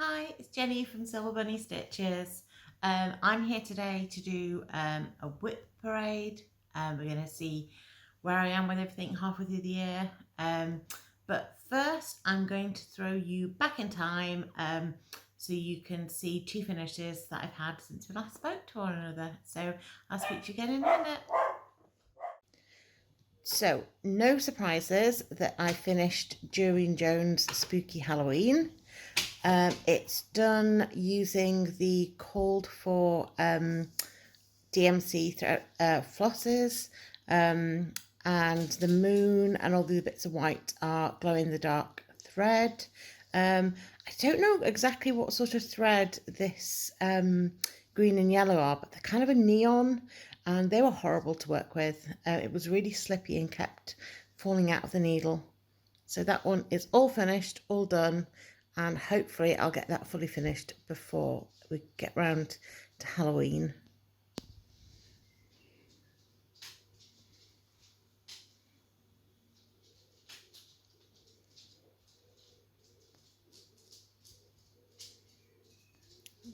Hi, it's Jenny from Silver Bunny Stitches. I'm here today to do a WIP parade. We're going to see where I am with everything halfway through the year. But first, I'm going to throw you back in time so you can see two finishes that I've had since we last spoke to one another. So I'll speak to you again in a minute. So, no surprises that I finished Julian Jones' Spooky Halloween. It's done using the called for DMC flosses, and the moon and all the bits of white are glow in the dark thread. I don't know exactly what sort of thread this green and yellow are, but they're kind of a neon, and they were horrible to work with. It was really slippy and kept falling out of the needle. So that one is all finished, all done, and hopefully I'll get that fully finished before we get round to Halloween.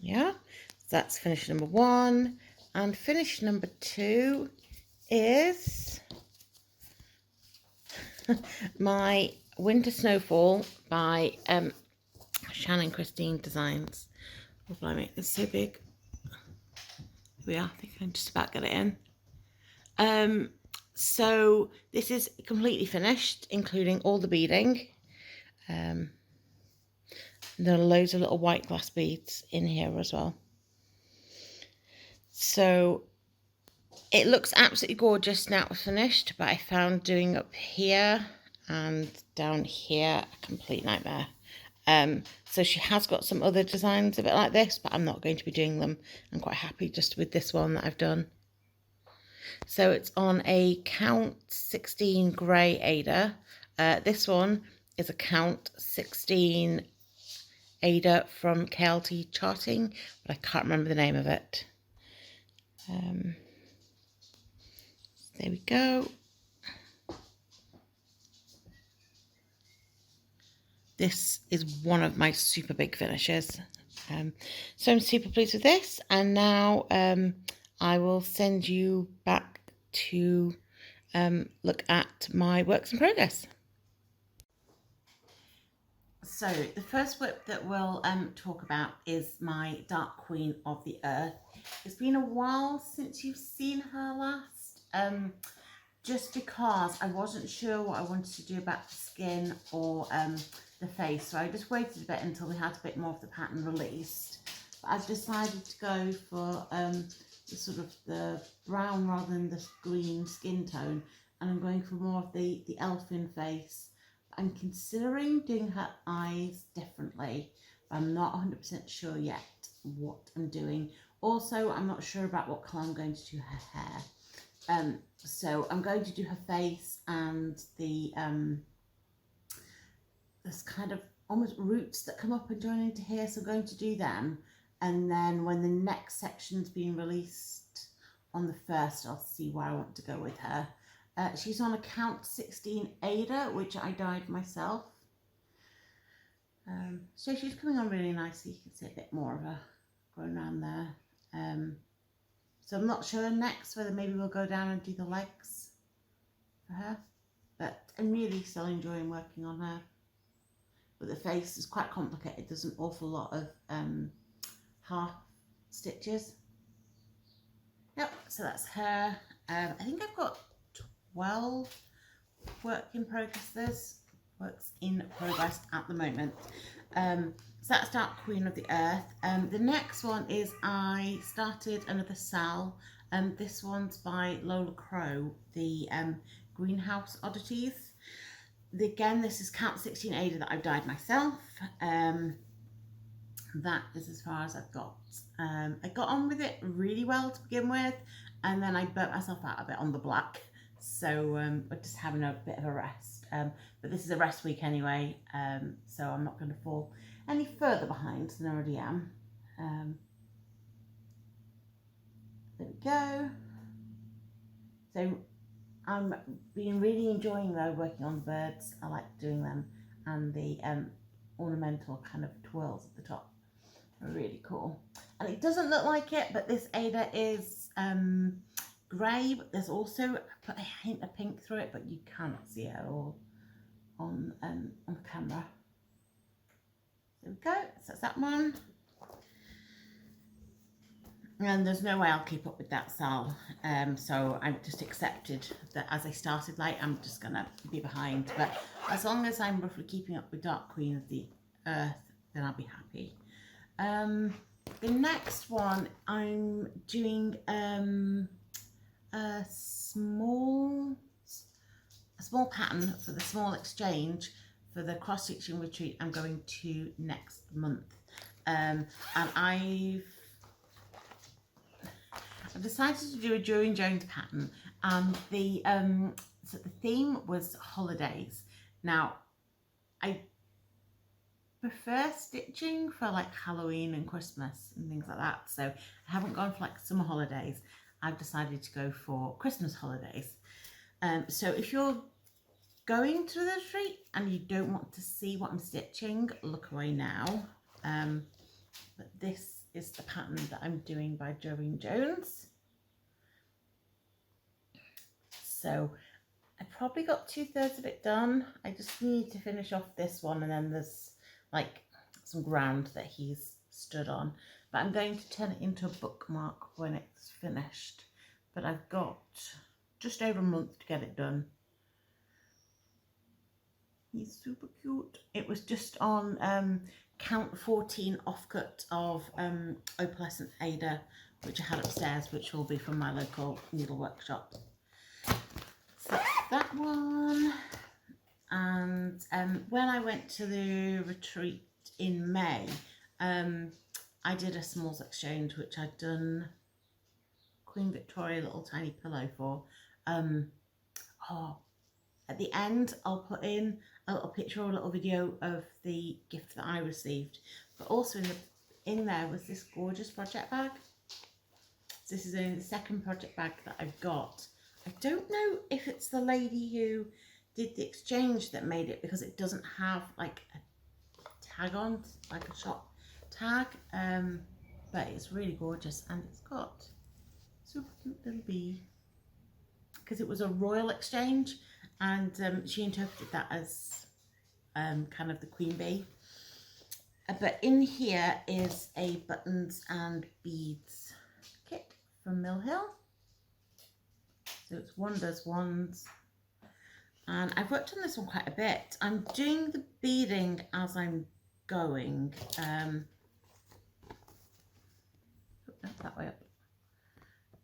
Yeah, that's finish number one, and finish number two is my Winter Snowfall by Shannon Christine Designs. Oh blimey, it's so big. Here we are, I think I can just about get it in. So this is completely finished, including all the beading. There are loads of little white glass beads in here as well. So it looks absolutely gorgeous now it's finished, but I found doing up here and down here a complete nightmare. So she has got some other designs a bit like this, but I'm not going to be doing them. I'm quite happy just with this one that I've done. So it's on a count 16 grey Ada. This one is a count 16 Ada from KLT Charting, but I can't remember the name of it. There we go. This is one of my super big finishes. So I'm super pleased with this, and now I will send you back to look at my works in progress. So the first WIP that we'll talk about is my Dark Queen of the Earth. It's been a while since you've seen her last, just because I wasn't sure what I wanted to do about the skin or the face, so I just waited a bit until we had a bit more of the pattern released. But I've decided to go for the sort of the brown rather than the green skin tone, and I'm going for more of the elfin face. I'm considering doing her eyes differently, but I'm not 100% sure yet what I'm doing. Also, I'm not sure about what colour I'm going to do her hair. So I'm going to do her face and the this kind of almost roots that come up and join into here, so I'm going to do them, and then when the next section's been released on the 1st, I'll see where I want to go with her. She's on a count 16 Ada, which I dyed myself. So she's coming on really nicely. You can see a bit more of her going around there. So I'm not sure next whether maybe we'll go down and do the legs for her, but I'm really still enjoying working on her. But the face is quite complicated. There's an awful lot of half stitches. Yep, so that's her. I think I've got 12 work in progress. Works in progress at the moment. So that's Dark Queen of the Earth. The next one is I started another Sal. This one's by Lola Crow, the Greenhouse Oddities. Again, this is count 16 Ada that I've dyed myself. That is as far as I've got. I got on with it really well to begin with, and then I burnt myself out a bit on the black. So we're just having a bit of a rest. But this is a rest week anyway, so I'm not going to fall any further behind than I already am. There we go. So I'm been really enjoying though working on the birds. I like doing them, and the ornamental kind of twirls at the top. Really cool. And it doesn't look like it, but this Ada is grey, but there's also put a hint of pink through it, but you can't see it at all on camera. There we go. So that's that one. And there's no way I'll keep up with that cell. So I've just accepted that as I started late, I'm just gonna be behind. But as long as I'm roughly keeping up with Dark Queen of the Earth, then I'll be happy. The next one, I'm doing a small pattern for the small exchange for the cross stitching retreat I'm going to next month. And I've decided to do a Julian Jones pattern, and so the theme was holidays. Now, I prefer stitching for like Halloween and Christmas and things like that, so I haven't gone for like summer holidays. I've decided to go for Christmas holidays. So if you're going to the retreat and you don't want to see what I'm stitching, look away now. But this is the pattern that I'm doing by Julian Jones. So I probably got 2/3 of it done. I just need to finish off this one, and then there's like some ground that he's stood on. But I'm going to turn it into a bookmark when it's finished. But I've got just over a month to get it done. He's super cute. It was just on count 14 offcut of opalescent Ada, which I had upstairs, which will be from my local needle workshop. So that's that one. And when I went to the retreat in May, I did a smalls exchange, which I'd done Queen Victoria little tiny pillow for. At the end, I'll put in a little picture or a little video of the gift that I received. But also in there was this gorgeous project bag. So this is only the second project bag that I've got. I don't know if it's the lady who did the exchange that made it, because it doesn't have like a tag on, like a shop tag. But it's really gorgeous, and it's got super cute little bee, because it was a royal exchange, and she interpreted that as kind of the queen bee. But in here is a buttons and beads kit from Mill Hill. So it's Wonders Wands. And I've worked on this one quite a bit. I'm doing the beading as I'm going. That way up.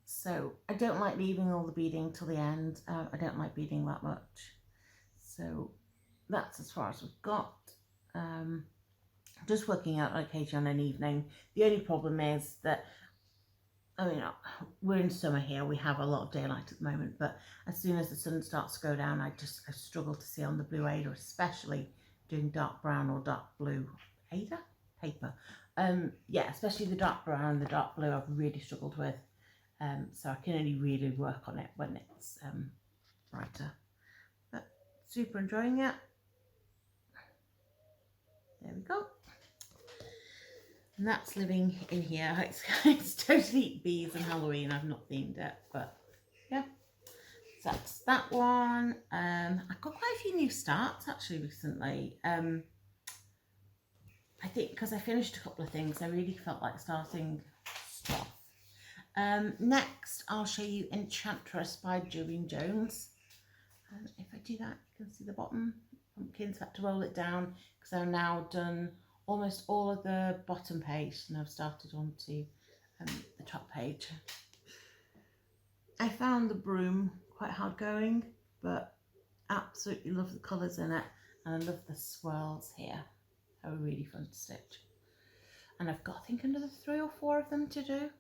So I don't like leaving all the beading till the end. I don't like beading that much. So that's as far as we've got. Just working out on occasion on an evening. The only problem is that, I mean, we're in summer here. We have a lot of daylight at the moment, but as soon as the sun starts to go down, I struggle to see on the blue Ada, especially doing dark brown or dark blue Ada paper. Yeah, especially the dark brown and the dark blue I've really struggled with. So I can only really work on it when it's brighter. But super enjoying it. There we go. And that's living in here. It's totally bees and Halloween. I've not themed it, but yeah. So that's that one. I've got quite a few new starts actually recently. I think because I finished a couple of things, I really felt like starting stuff. Next, I'll show you Enchantress by Julian Jones. And if I do that, you can see the bottom pumpkins. I had to roll it down because I've now done almost all of the bottom page, and I've started onto the top page. I found the broom quite hard going, but absolutely love the colours in it, and I love the swirls here. They're really fun to stitch. And I've got, I think, another 3 or 4 of them to do.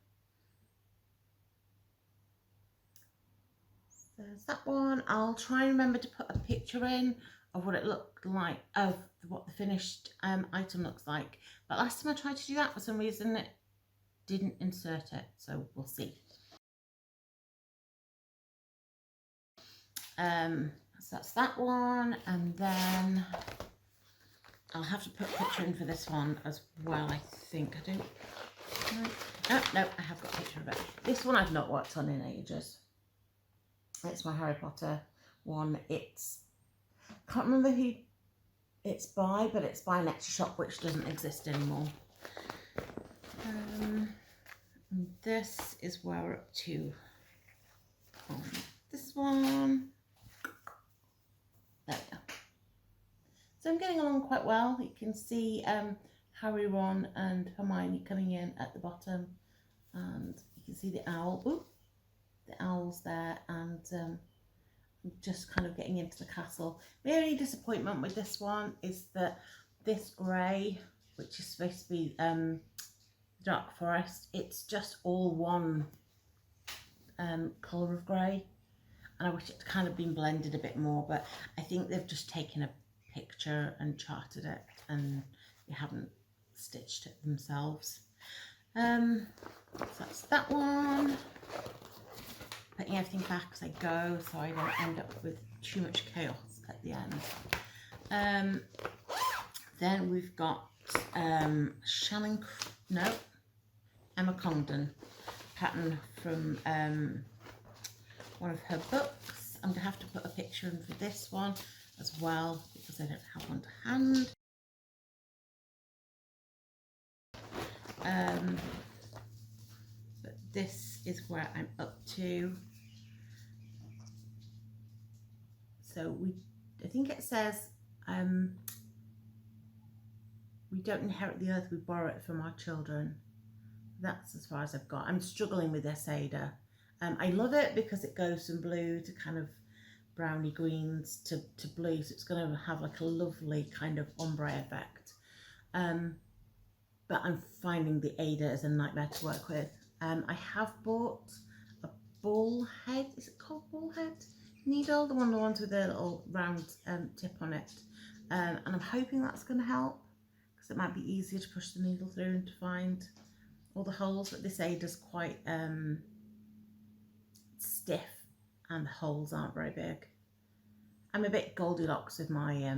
So there's that one. I'll try and remember to put a picture in of what it looked like, of what the finished item looks like. But last time I tried to do that, for some reason it didn't insert it, so we'll see. So that's that one, and then I'll have to put a picture in for this one as well, I think. I don't... No, I have got a picture of it. This one I've not worked on in ages. It's my Harry Potter one. It's... I can't remember who it's by, but it's by an extra shop which doesn't exist anymore. This is where we're up to on this one. There we go. So I'm getting along quite well. You can see Harry, Ron and Hermione coming in at the bottom, and you can see the owl. Ooh, the owl's there, and I'm just kind of getting into the castle. The only disappointment with this one is that this grey, which is supposed to be dark forest, it's just all one colour of grey, and I wish it had kind of been blended a bit more, but I think they've just taken a picture and charted it and they haven't stitched it themselves. So that's that one. Putting everything back as I go so I don't end up with too much chaos at the end. Then we've got Emma Condon pattern from one of her books. I'm going to have to put a picture in for this one as well because I don't have one to hand. But this is where I'm up to. So I think it says we don't inherit the earth, we borrow it from our children. That's as far as I've got. I'm struggling with this Ada. I love it because it goes from blue to kind of browny greens to blue, so it's going to have like a lovely kind of ombre effect. But I'm finding the Ada is a nightmare to work with. I have bought a bullhead, is it called bullhead needle? The ones with a little round tip on it. And I'm hoping that's going to help because it might be easier to push the needle through and to find all the holes, but this Ada's quite stiff and the holes aren't very big. I'm a bit Goldilocks with my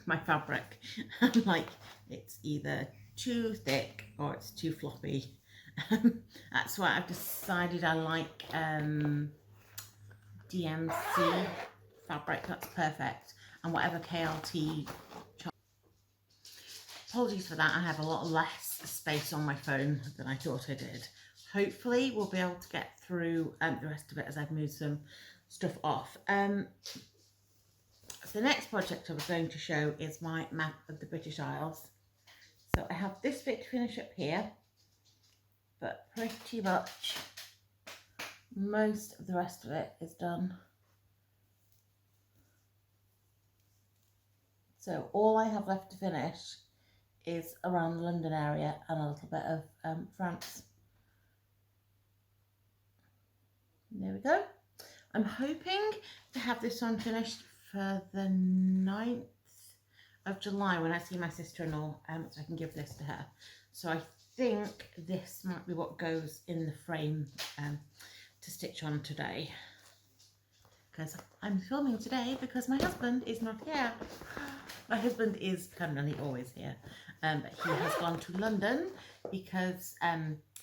my fabric. I'm like, it's either too thick or it's too floppy. That's why I've decided I like DMC fabric. That's perfect, and whatever KLT. Apologies for that, I have a lot less space on my phone than I thought I did. Hopefully we'll be able to get through the rest of it as I've moved some stuff off. So the next project I was going to show is my map of the British Isles. So I have this bit to finish up here, but pretty much most of the rest of it is done. So all I have left to finish is around the London area and a little bit of France. There we go. I'm hoping to have this one finished for the 9th of July when I see my sister-in-law, so I can give this to her. So I think this might be what goes in the frame to stitch on today. Because I'm filming today because my husband is not here. My husband is permanently always here, but he has gone to London because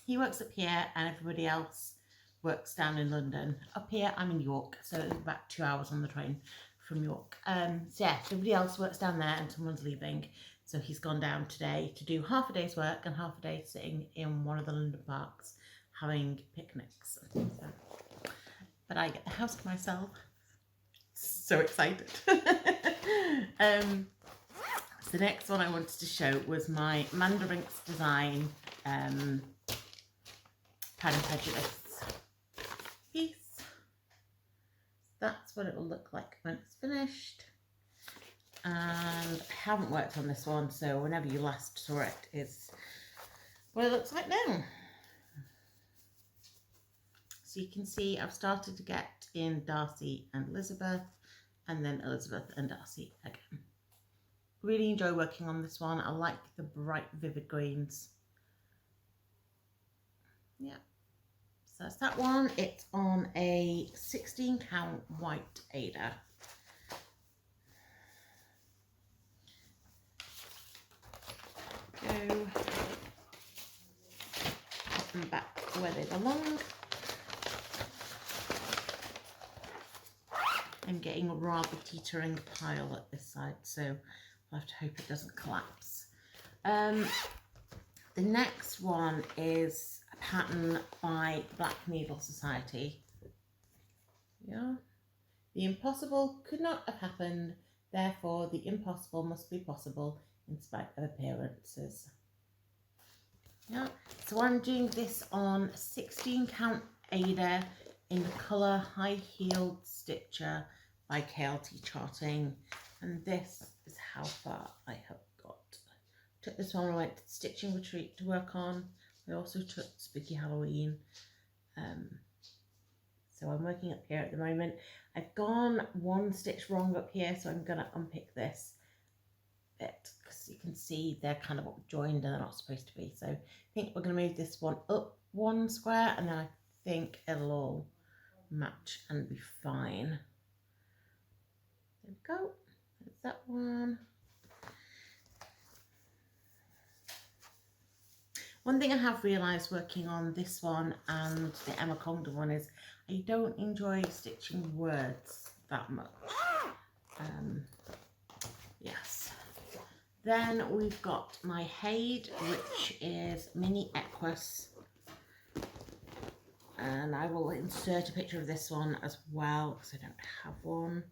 he works up here and everybody else works down in London. Up here, I'm in York, so it's about 2 hours on the train from York. So yeah, everybody else works down there and someone's leaving. So he's gone down today to do half a day's work and half a day sitting in one of the London parks having picnics. So, but I get the house to myself. So excited. So the next one I wanted to show was my Mandarinx design Pride and Prejudice piece. That's what it will look like when it's finished. And I haven't worked on this one, so whenever you last saw it is what it looks like now. So you can see I've started to get in Darcy and Elizabeth, and then Elizabeth and Darcy again. Really enjoy working on this one. I like the bright, vivid greens. Yeah. So that's that one. It's on a 16 count white Ada. them back to where they belong. I'm getting a rather teetering pile at this side, so I'll have to hope it doesn't collapse. The next one is a pattern by Black Needle Society. Yeah. The impossible could not have happened, therefore the impossible must be possible in spite of appearances. Yeah. So I'm doing this on 16 count Ada in the colour High Heeled Stitcher by KLT Charting, and this is how far I have got. Took this one, I went to the Stitching Retreat to work on. I also took Spooky Halloween. So I'm working up here at the moment. I've gone one stitch wrong up here, so I'm going to unpick this bit because you can see they're kind of joined and they're not supposed to be. So I think we're going to move this one up one square, and then I think it'll all match and be fine. There we go. There's that one. One thing I have realised working on this one and the Emma Condon one is I don't enjoy stitching words that much. Yes. Then we've got my Haid, which is Mini Equus. And I will insert a picture of this one as well because I don't have one.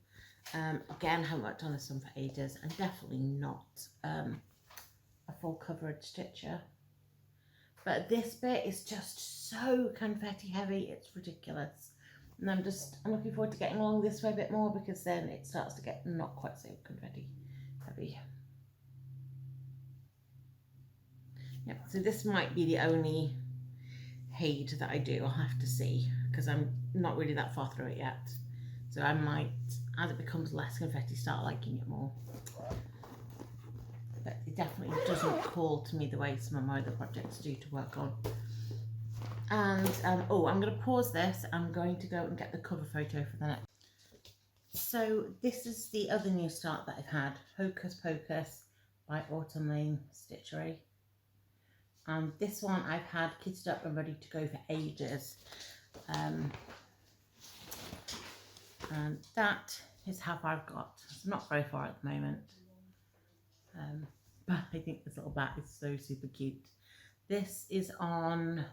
Again, haven't worked on this one for ages, and definitely not a full coverage stitcher. But this bit is just so confetti heavy, it's ridiculous. And I'm looking forward to getting along this way a bit more because then it starts to get not quite so confetti heavy. Yep, so this might be the only Haid that I do. I'll have to see because I'm not really that far through it yet. So I might, as it becomes less confetti, start liking it more. But it definitely doesn't call to me the way some of my other projects do to work on. And oh, I'm going to pause this. I'm going to go and get the cover photo for the next. So this is the other new start that I've had, Hocus Pocus by Autumn Lane Stitchery. And this one I've had kitted up and ready to go for ages. And that is how far I've got. It's not very far at the moment. But I think this little bat is so super cute. This is on,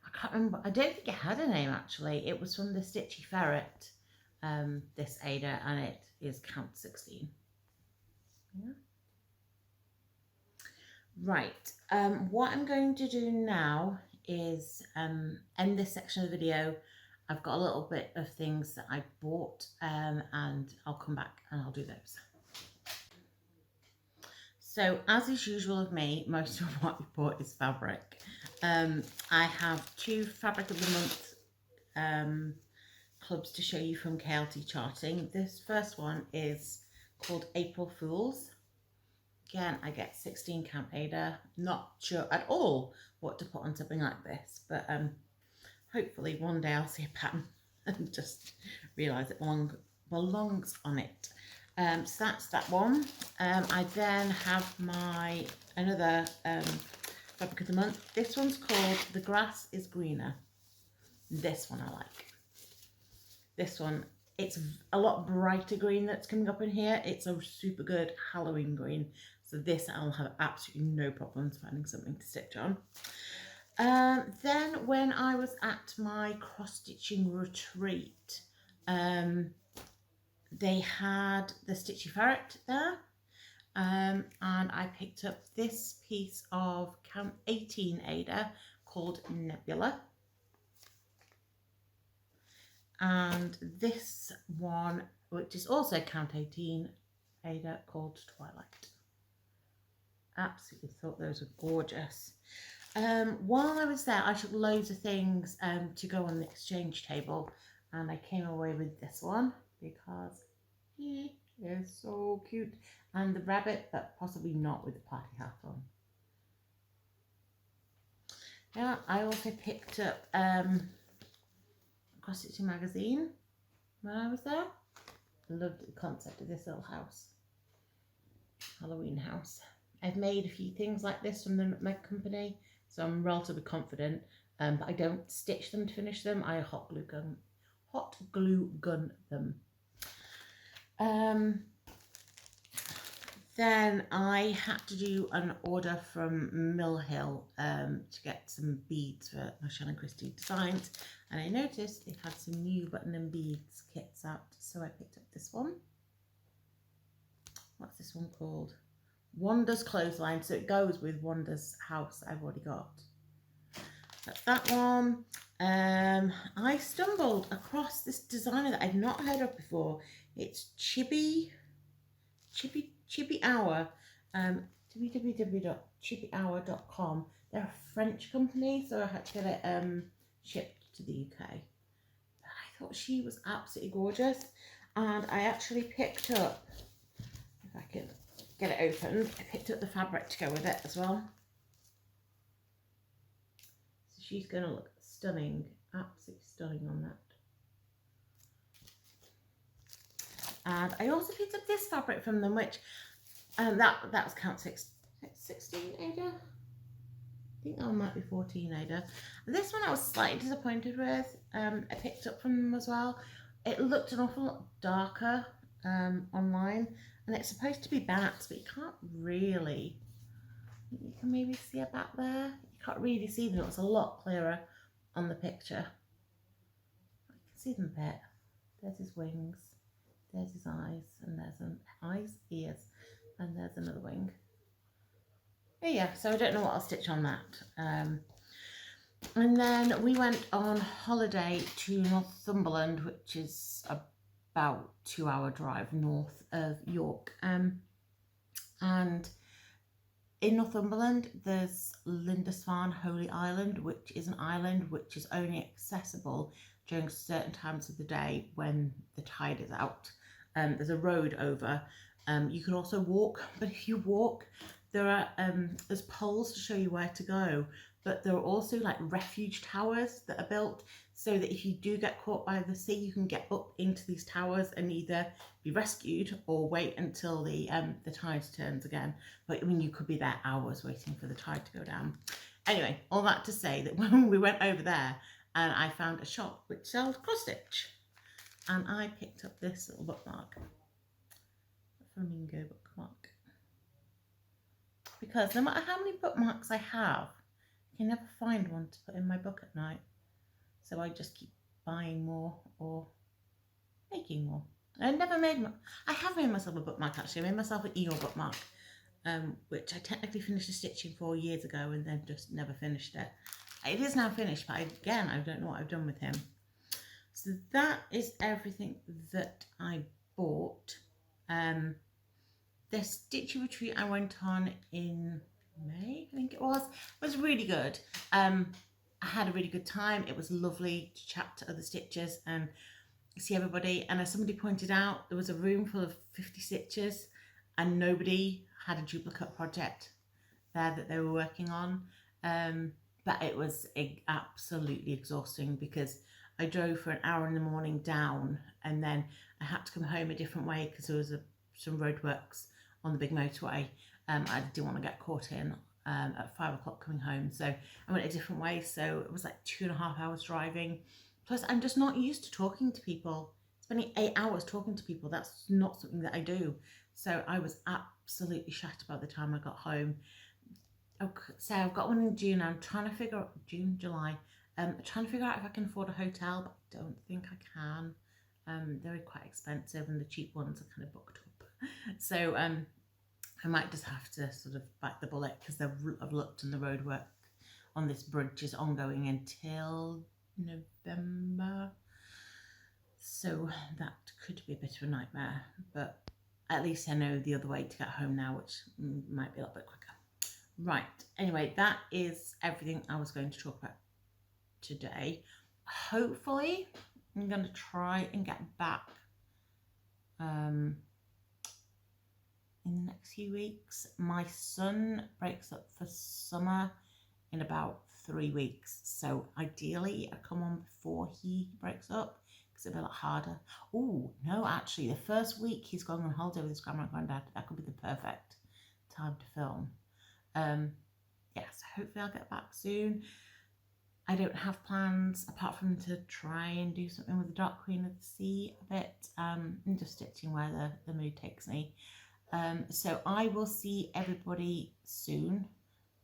I can't remember, I don't think it had a name actually. It was from the Stitchy Ferret, this Ada, and it is count 16. Yeah. Right, what I'm going to do now is end this section of the video. I've got a little bit of things that I bought and I'll come back and I'll do those. So as is usual of me, most of what we bought is fabric. I have 2 Fabric of the Month clubs to show you from KLT Charting. This first one is called April Fools. Again, I get 16 count Ada. Not sure at all what to put on something like this, but hopefully one day I'll see a pattern and just realise it belongs on it. So that's that one. I then have my another Fabric of the Month. This one's called The Grass is Greener. This one I like. This one, it's a lot brighter green that's coming up in here. It's a super good Halloween green. So this I'll have absolutely no problems finding something to stitch on. Then when I was at my cross-stitching retreat, they had the Stitchy Ferret there, and I picked up this piece of count 18 Ada called Nebula, and this one which is also count 18 Ada called Twilight. Absolutely thought those were gorgeous. While I was there I took loads of things to go on the exchange table, and I came away with this one because he is so cute, and the rabbit, but possibly not with the party hat on. Yeah, I also picked up Cross Stitching magazine when I was there. Loved the concept of this little house, Halloween house. I've made a few things like this from the Nutmeg Company, so I'm relatively confident but I don't stitch them to finish them. I hot glue gun them. Then I had to do an order from Mill Hill to get some beads for my Shannon Christie designs, and I noticed they had some new button and beads kits out, so I picked up this one. What's this one called? Wanda's Clothesline, so it goes with Wanda's house I've already got. That's that one. I stumbled across this designer that I've not heard of before. It's Chibi Hour, www.chibihour.com. They're a French company, so I had to get it shipped to the UK. But I thought she was absolutely gorgeous, and I actually picked up, if I can get it opened, I picked up the fabric to go with it as well. So she's going to look stunning, absolutely stunning on that. And I also picked up this fabric from them, which that was count 16 Ada. I think that one might be 14 Ada. And this one I was slightly disappointed with. I picked up from them as well. It looked an awful lot darker online, and it's supposed to be bats, but you can't really. You can maybe see a bat there. You can't really see them. It was a lot clearer on the picture. I can see them a bit. There's his wings. There's his eyes, and there's an ears, and there's another wing. But yeah, so I don't know what I'll stitch on that. And then we went on holiday to Northumberland, which is about 2-hour drive north of York. And in Northumberland, there's Lindisfarne Holy Island, which is an island which is only accessible during certain times of the day when the tide is out. There's a road over. You can also walk, but if you walk, there are there's poles to show you where to go, but there are also like refuge towers that are built so that if you do get caught by the sea, you can get up into these towers and either be rescued or wait until the tide turns again. But I mean, you could be there hours waiting for the tide to go down. Anyway, all that to say that when we went over there, and I found a shop which sells cross stitch, and I picked up this little bookmark, a Flamingo bookmark, because no matter how many bookmarks I have, I can never find one to put in my book at night, so I just keep buying more or making more. I have made myself a bookmark actually. I made myself an Eagle bookmark, which I technically finished the stitching for years ago and then just never finished it. It is now finished, but again, I don't know what I've done with him. So that is everything that I bought. The Stitchy Retreat I went on in May, I think it was really good. I had a really good time. It was lovely to chat to other stitchers and see everybody. And as somebody pointed out, there was a room full of 50 stitchers and nobody had a duplicate project there that they were working on. But it was absolutely exhausting because I drove for an hour in the morning down, and then I had to come home a different way because there was some roadworks on the big motorway. I didn't want to get caught in at 5 o'clock coming home, so I went a different way. So it was like 2.5 hours driving. Plus, I'm just not used to talking to people. Spending 8 hours talking to people, that's not something that I do. So I was absolutely shattered by the time I got home. So I've got one in June. I'm trying to figure out July. Trying to figure out if I can afford a hotel, but I don't think I can. They're quite expensive, and the cheap ones are kind of booked up. So I might just have to sort of bite the bullet because I've looked, and the road work on this bridge is ongoing until November. So that could be a bit of a nightmare, but at least I know the other way to get home now, which might be a little bit quicker. Right, anyway, that is everything I was going to talk about today. Hopefully, I'm going to try and get back in the next few weeks. My son breaks up for summer in about 3 weeks, so ideally I come on before he breaks up because it'll be a lot harder. Oh, no, actually, the first week he's going on holiday with his grandma and granddad, that could be the perfect time to film. Yes, hopefully I'll get back soon. I don't have plans apart from to try and do something with the Dark Queen of the Sea a bit. I'm just stitching where the mood takes me. So I will see everybody soon.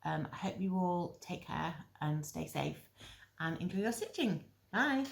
I hope you all take care and stay safe and enjoy your stitching. Bye.